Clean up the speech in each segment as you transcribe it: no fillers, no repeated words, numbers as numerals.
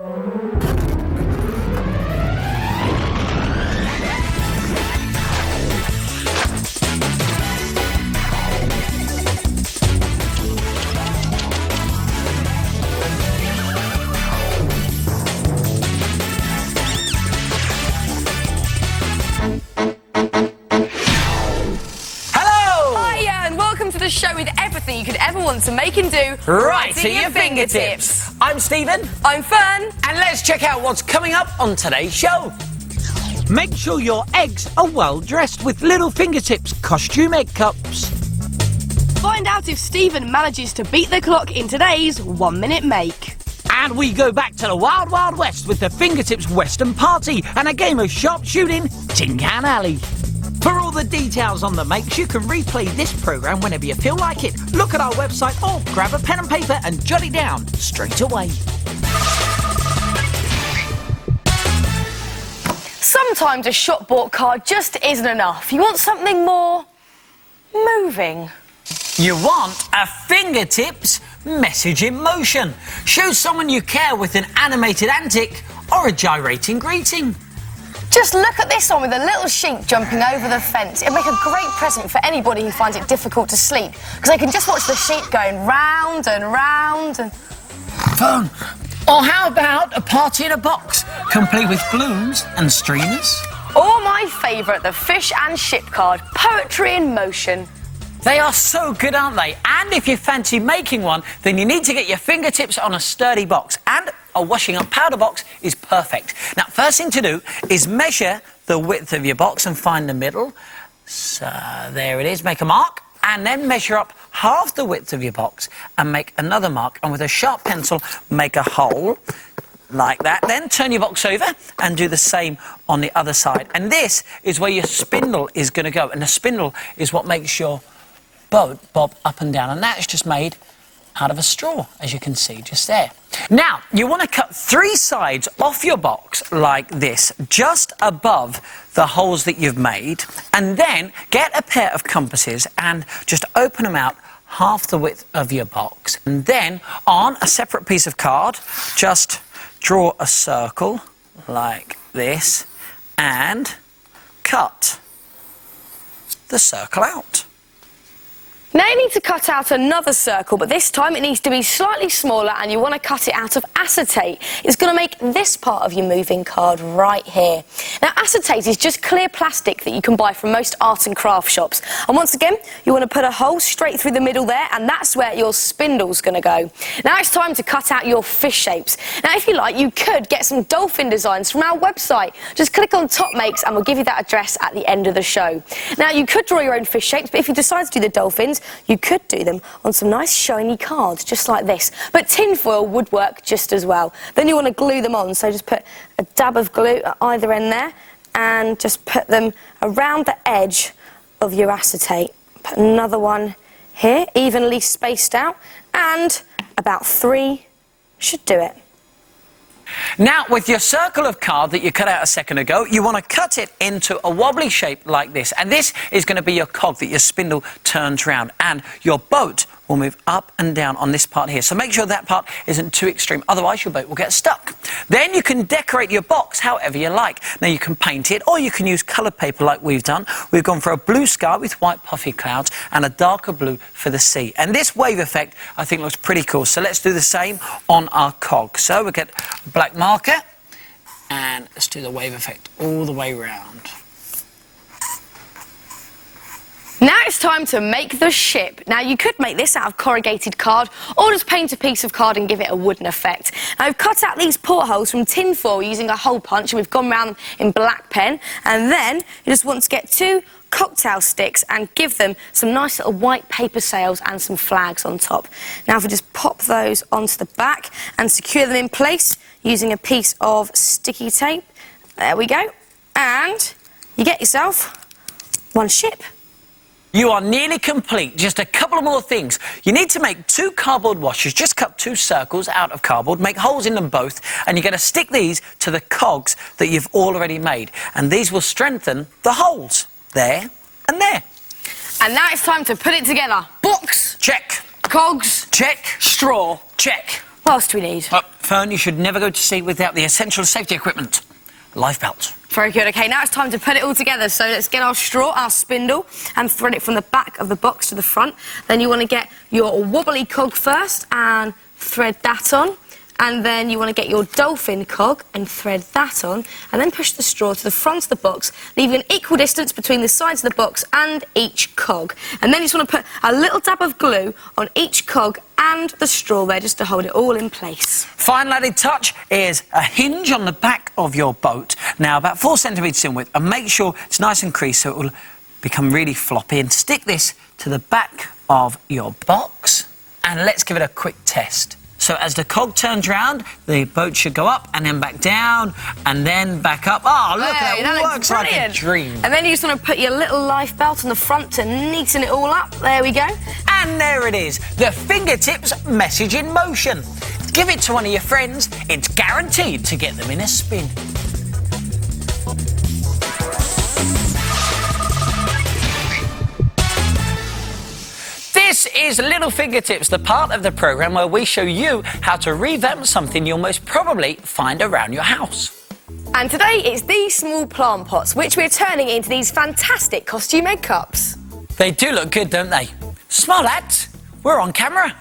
The show with everything you could ever want to make and do right at your fingertips. I'm Stephen. I'm Fearne. And let's check out what's coming up on today's show. Make sure your eggs are well dressed with little fingertips costume egg cups. Find out if Stephen manages to beat the clock in today's 1 minute make. And we go back to the Wild Wild West with the Fingertips Western Party and a game of sharpshooting Tin Can Alley. For all the details on the makes, you can replay this programme whenever you feel like it. Look at our website or grab a pen and paper and jot it down straight away. Sometimes a shop-bought card just isn't enough. You want something more moving. You want a Fingertips message in motion. Show someone you care with an animated antic or a gyrating greeting. Just look at this one with a little sheep jumping over the fence. It'd make a great present for anybody who finds it difficult to sleep, because they can just watch the sheep going round and round and... Fun. Or how about a party in a box, complete with balloons and streamers? Or my favourite, the fish and ship card, poetry in motion. They are so good, aren't they? And if you fancy making one, then you need to get your fingertips on a sturdy box. And a washing up powder box is perfect. Now, first thing to do is measure the width of your box and find the middle. So, there it is. Make a mark. And then measure up half the width of your box and make another mark. And with a sharp pencil, make a hole like that. Then turn your box over and do the same on the other side. And this is where your spindle is going to go. And the spindle is what makes your boat bob up and down, and that's just made out of a straw, as you can see just there. Now, you want to cut 3 sides off your box like this, just above the holes that you've made, and then get a pair of compasses and just open them out half the width of your box. And then, on a separate piece of card, just draw a circle like this and cut the circle out. Now you need to cut out another circle, but this time it needs to be slightly smaller, and you want to cut it out of acetate. It's going to make this part of your moving card right here. Now, acetate is just clear plastic that you can buy from most art and craft shops. And once again, you want to put a hole straight through the middle there, and that's where your spindle's going to go. Now it's time to cut out your fish shapes. Now, if you like, you could get some dolphin designs from our website. Just click on Top Makes and we'll give you that address at the end of the show. Now, you could draw your own fish shapes, but if you decide to do the dolphins, you could do them on some nice shiny cards, just like this. But tinfoil would work just as well. Then you want to glue them on, so just put a dab of glue at either end there and just put them around the edge of your acetate. Put another one here, evenly spaced out, and about 3 should do it. Now, with your circle of card that you cut out a second ago, you want to cut it into a wobbly shape like this. And this is going to be your cog that your spindle turns round. And your boat will move up and down on this part here. So make sure that part isn't too extreme, otherwise your boat will get stuck. Then you can decorate your box however you like. Now, you can paint it, or you can use coloured paper like we've done. We've gone for a blue sky with white puffy clouds and a darker blue for the sea. And this wave effect, I think, looks pretty cool. So let's do the same on our cog. So we'll get a black marker, and let's do the wave effect all the way round. Now it's time to make the ship. Now, you could make this out of corrugated card, or just paint a piece of card and give it a wooden effect. Now, I've cut out these portholes from tin foil using a hole punch, and we've gone round them in black pen. And then you just want to get 2 cocktail sticks and give them some nice little white paper sails and some flags on top. Now, if we just pop those onto the back and secure them in place using a piece of sticky tape. There we go. And you get yourself one ship. You are nearly complete. Just a couple of more things. You need to make 2 cardboard washers. Just cut 2 circles out of cardboard, make holes in them both, and you're going to stick these to the cogs that you've already made. And these will strengthen the holes there and there. And now it's time to put it together. Box. Check. Cogs. Check. Straw. Check. What else do we need? Fearne, you should never go to sea without the essential safety equipment. Life belt. Very good. OK, now it's time to put it all together. So let's get our straw, our spindle, and thread it from the back of the box to the front. Then you want to get your wobbly cog first and thread that on. And then you want to get your dolphin cog and thread that on, and then push the straw to the front of the box, leaving an equal distance between the sides of the box and each cog. And then you just want to put a little dab of glue on each cog and the straw there, just to hold it all in place. Final added touch is a hinge on the back of your boat, now about 4 centimetres in width, and make sure it's nice and creased so it will become really floppy. And stick this to the back of your box, and let's give it a quick test. So as the cog turns round, the boat should go up and then back down and then back up. Oh, look, hey, that works like a dream. And then you just want to put your little life belt on the front to neaten it all up. There we go. And there it is, the fingertips message in motion. Give it to one of your friends, it's guaranteed to get them in a spin. This is Little Fingertips, the part of the programme where we show you how to revamp something you'll most probably find around your house. And today it's these small plant pots, which we're turning into these fantastic costume egg cups. They do look good, don't they? Smile, lads, we're on camera.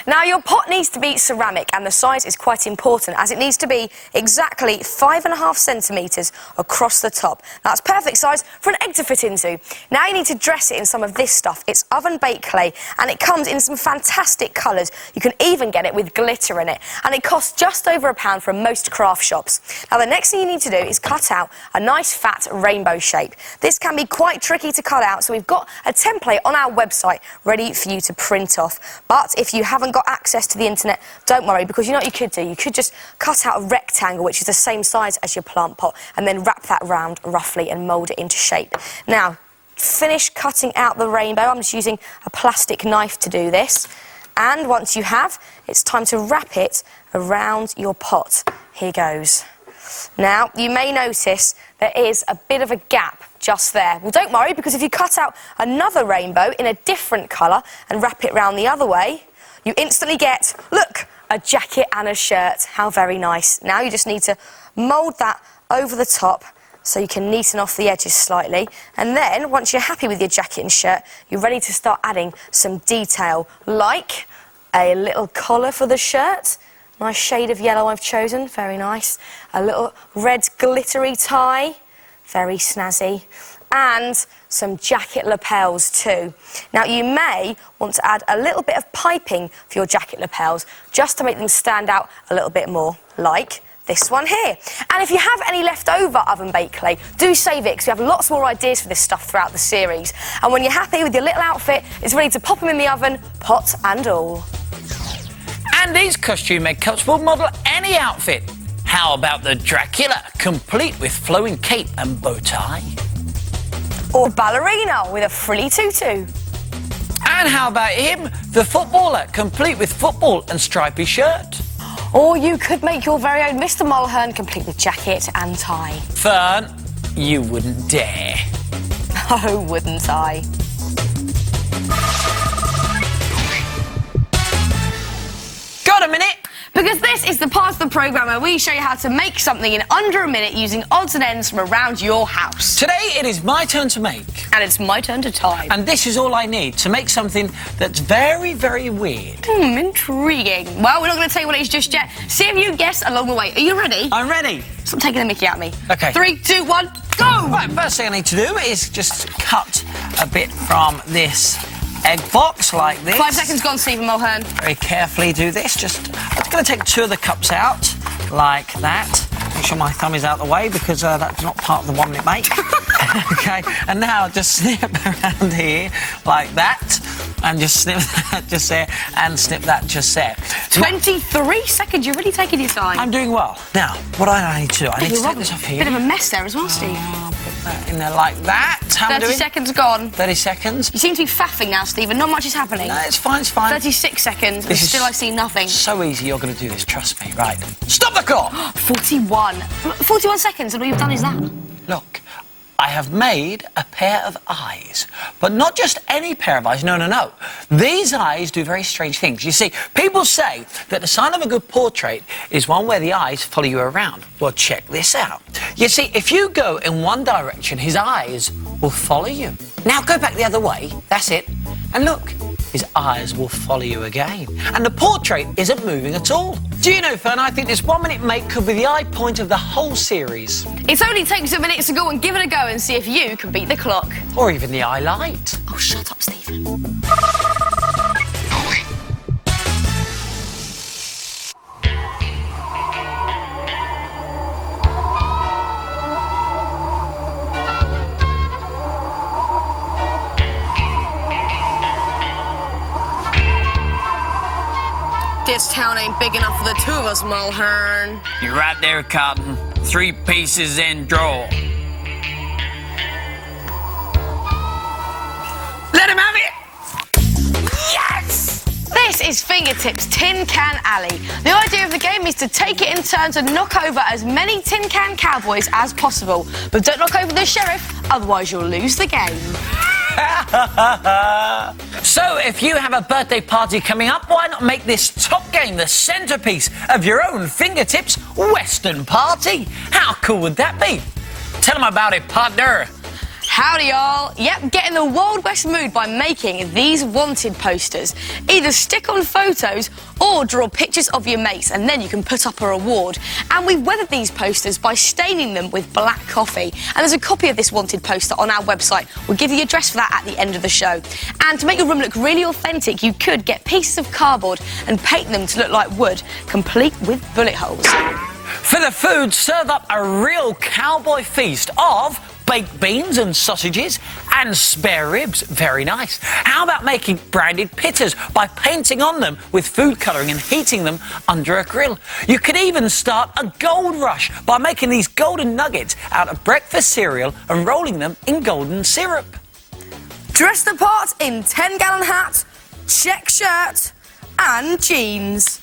Now, your pot needs to be ceramic, and the size is quite important, as it needs to be exactly 5.5 centimetres across the top. That's perfect size for an egg to fit into. Now you need to dress it in some of this stuff. It's oven-baked clay, and it comes in some fantastic colours. You can even get it with glitter in it, and it costs just over £1 from most craft shops. Now, the next thing you need to do is cut out a nice fat rainbow shape. This can be quite tricky to cut out, so we've got a template on our website ready for you to print off. But if you haven't got access to the internet, don't worry, because you know what you could do? You could just cut out a rectangle which is the same size as your plant pot, and then wrap that round roughly and mould it into shape. Now, finish cutting out the rainbow. I'm just using a plastic knife to do this. And once you have, it's time to wrap it around your pot. Here goes. Now, you may notice there is a bit of a gap just there. Well, don't worry, because if you cut out another rainbow in a different colour and wrap it round the other way, you instantly get, look, a jacket and a shirt. How very nice. Now you just need to mould that over the top so you can neaten off the edges slightly. And then, once you're happy with your jacket and shirt, you're ready to start adding some detail, like a little collar for the shirt. Nice shade of yellow I've chosen, very nice. A little red glittery tie, very snazzy. And some jacket lapels too. Now, you may want to add a little bit of piping for your jacket lapels, just to make them stand out a little bit more, like this one here. And if you have any leftover oven-baked clay, do save it, because we have lots more ideas for this stuff throughout the series. And when you're happy with your little outfit, it's ready to pop them in the oven, pot and all. And these costume egg cups will model any outfit. How about the Dracula, complete with flowing cape and bow tie? Or ballerina with a frilly tutu. And how about him, the footballer, complete with football and stripy shirt? Or you could make your very own Mr. Mulhern, complete with jacket and tie. Fearne, you wouldn't dare. Oh, wouldn't I? Got a minute? Because this is the part of the programme where we show you how to make something in under a minute using odds and ends from around your house. Today it is my turn to make. And it's my turn to tie. And this is all I need to make something that's very, very weird. Intriguing. Well, we're not going to tell you what it is just yet. See if you guess along the way. Are you ready? I'm ready. Stop taking the mickey out of me. OK. 3, 2, 1, go! Right, first thing I need to do is just cut a bit from this egg box like this. 5 seconds gone, Stephen Mulhern. Very carefully do this. I'm going to take 2 of the cups out like that. Make sure my thumb is out of the way, because that's not part of the 1 minute make. OK, and now just snip around here like that, and just snip that just there, and snip that just there. 23 seconds. You're really taking your time. I'm doing well. Now, what do I need to do? I need to take this off here. Bit of a mess there as well, Steve. Put that in there like that. How am I 30 doing? seconds gone. 30 seconds. You seem to be faffing now, Stephen. Not much is happening. No, it's fine, it's fine. 36 seconds, and This is still I see nothing. So easy, you're going to do this, trust me. Right. Stop the clock! 41. 41 seconds, and all you've done is that. Look, I have made a pair of eyes. But not just any pair of eyes, no, no, no. These eyes do very strange things. You see, people say that the sign of a good portrait is one where the eyes follow you around. Well, check this out. You see, if you go in one direction, his eyes will follow you. Now go back the other way, that's it, and look, his eyes will follow you again. And the portrait isn't moving at all. Do you know, Fearne, I think this 1 minute make could be the eye point of the whole series. It only takes a minute to go and give it a go and see if you can beat the clock. Or even the eye light. Oh, shut up, Stephen. This town ain't big enough for the two of us, Mulhern. You're right there, Cotton. 3 pieces in draw. Let him have it! Yes! This is Fingertips Tin Can Alley. The idea of the game is to take it in turns and knock over as many tin can cowboys as possible. But don't knock over the sheriff, otherwise you'll lose the game. So, if you have a birthday party coming up, why not make this top game the centrepiece of your own Fingertips Western party? How cool would that be? Tell them about it, partner. Howdy, y'all. Yep, get in the Wild West mood by making these wanted posters. Either stick on photos or draw pictures of your mates, and then you can put up a reward. And we weathered these posters by staining them with black coffee. And there's a copy of this wanted poster on our website. We'll give you the address for that at the end of the show. And to make your room look really authentic, you could get pieces of cardboard and paint them to look like wood, complete with bullet holes. For the food, serve up a real cowboy feast of baked beans and sausages and spare ribs. Very nice. How about making branded pitters by painting on them with food colouring and heating them under a grill? You could even start a gold rush by making these golden nuggets out of breakfast cereal and rolling them in golden syrup. Dress the part in 10-gallon hat, check shirt and jeans.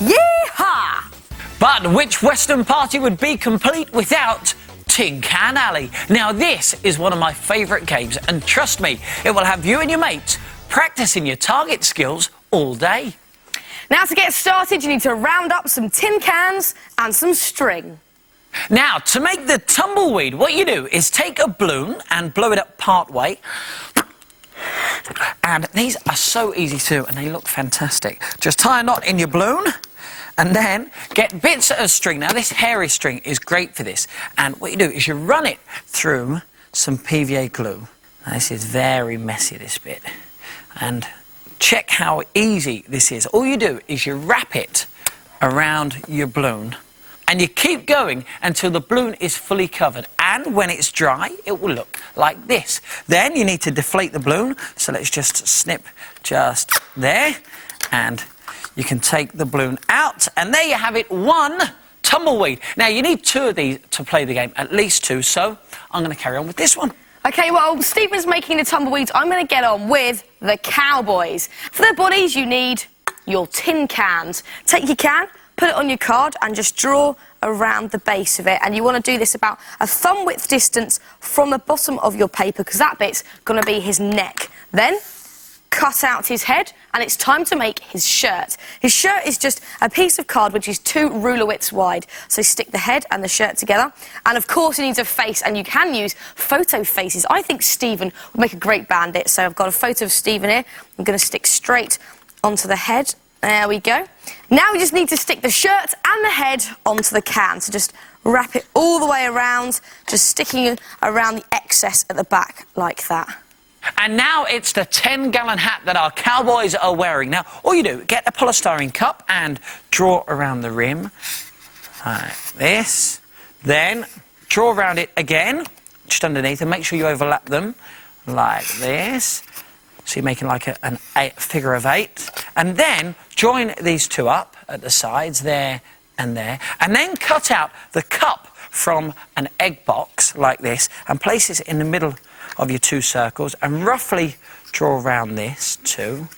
Yeehaw! But which Western party would be complete without Tin Can Alley? Now, this is one of my favourite games, and trust me, it will have you and your mates practising your target skills all day. Now, to get started, you need to round up some tin cans and some string. Now, to make the tumbleweed, what you do is take a balloon and blow it up part way. And these are so easy too, and they look fantastic. Just tie a knot in your balloon, and then get bits of string. Now, this hairy string is great for this. And what you do is you run it through some PVA glue. Now, this is very messy, this bit. And check how easy this is. All you do is you wrap it around your balloon, and you keep going until the balloon is fully covered. And when it's dry, it will look like this. Then you need to deflate the balloon. So let's just snip just there, and you can take the balloon out, and there you have it, 1 tumbleweed. Now, you need 2 of these to play the game, at least 2, so I'm going to carry on with this one. OK, well, Stephen's making the tumbleweeds. I'm going to get on with the cowboys. For their bodies, you need your tin cans. Take your can, put it on your card, and just draw around the base of it. And you want to do this about a thumb-width distance from the bottom of your paper, because that bit's going to be his neck. Then cut out his head, and it's time to make his shirt. His shirt is just a piece of card which is 2 ruler widths wide. So stick the head and the shirt together. And of course, it needs a face, and you can use photo faces. I think Stephen would make a great bandit, so I've got a photo of Stephen here. I'm going to stick straight onto the head. There we go. Now we just need to stick the shirt and the head onto the can. So just wrap it all the way around, just sticking around the excess at the back like that. And now it's the 10-gallon hat that our cowboys are wearing. Now, all you do, get a polystyrene cup and draw around the rim, like this. Then draw around it again, just underneath, and make sure you overlap them, like this. So you're making like a figure of 8. And then join these 2 up at the sides, there and there. And then cut out the cup from an egg box, like this, and place it in the middle of your 2 circles, and roughly draw around this too.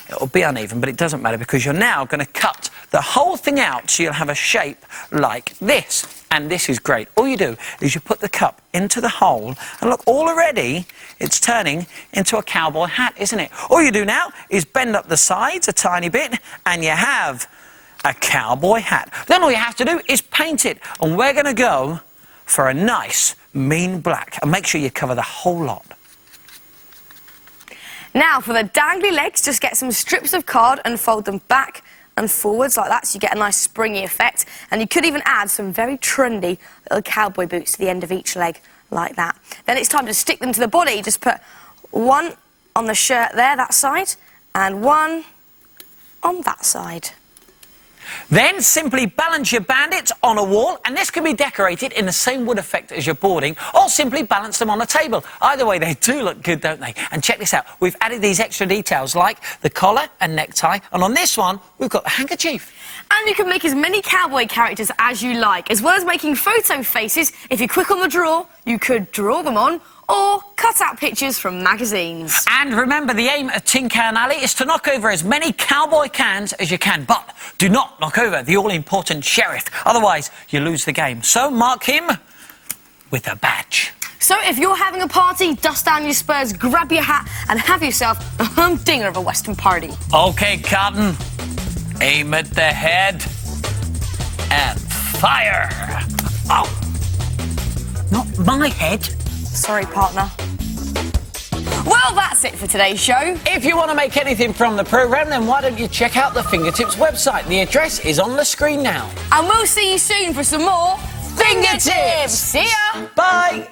it'll be uneven, but it doesn't matter because you're now going to cut the whole thing out so you'll have a shape like this. And this is great. All you do is you put the cup into the hole, and look, already it's turning into a cowboy hat, isn't it? All you do now is bend up the sides a tiny bit, and you have a cowboy hat. Then all you have to do is paint it, and we're going to go for a nice, mean black. And make sure you cover the whole lot. Now, for the dangly legs, just get some strips of card and fold them back and forwards like that so you get a nice springy effect. And you could even add some very trendy little cowboy boots to the end of each leg like that. Then it's time to stick them to the body. Just put one on the shirt there, that side, and one on that side. Then simply balance your bandits on a wall, and this can be decorated in the same wood effect as your boarding, or simply balance them on a table. Either way, they do look good, don't they? And check this out. We've added these extra details like the collar and necktie, and on this one, we've got the handkerchief. And you can make as many cowboy characters as you like, as well as making photo faces. If you're quick on the draw, you could draw them on, or cut out pictures from magazines. And remember, the aim of Tin Can Alley is to knock over as many cowboy cans as you can, but do not knock over the all-important sheriff, otherwise you lose the game. So mark him with a badge. So if you're having a party, dust down your spurs, grab your hat, and have yourself a humdinger of a Western party. OK, Cotton. Aim at the head and fire. Oh, not my head. Sorry, partner. Well, that's it for today's show. If you want to make anything from the programme, then why don't you check out the Fingertips website? The address is on the screen now. And we'll see you soon for some more Fingertips! See ya! Bye!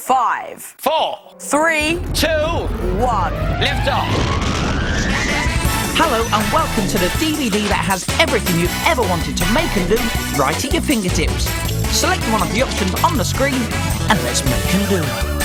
Five, 4, 3, 2, 1. lift off. Hello and welcome to the DVD that has everything you've ever wanted to make and do right at your fingertips. Select one of the options on the screen and let's make and do.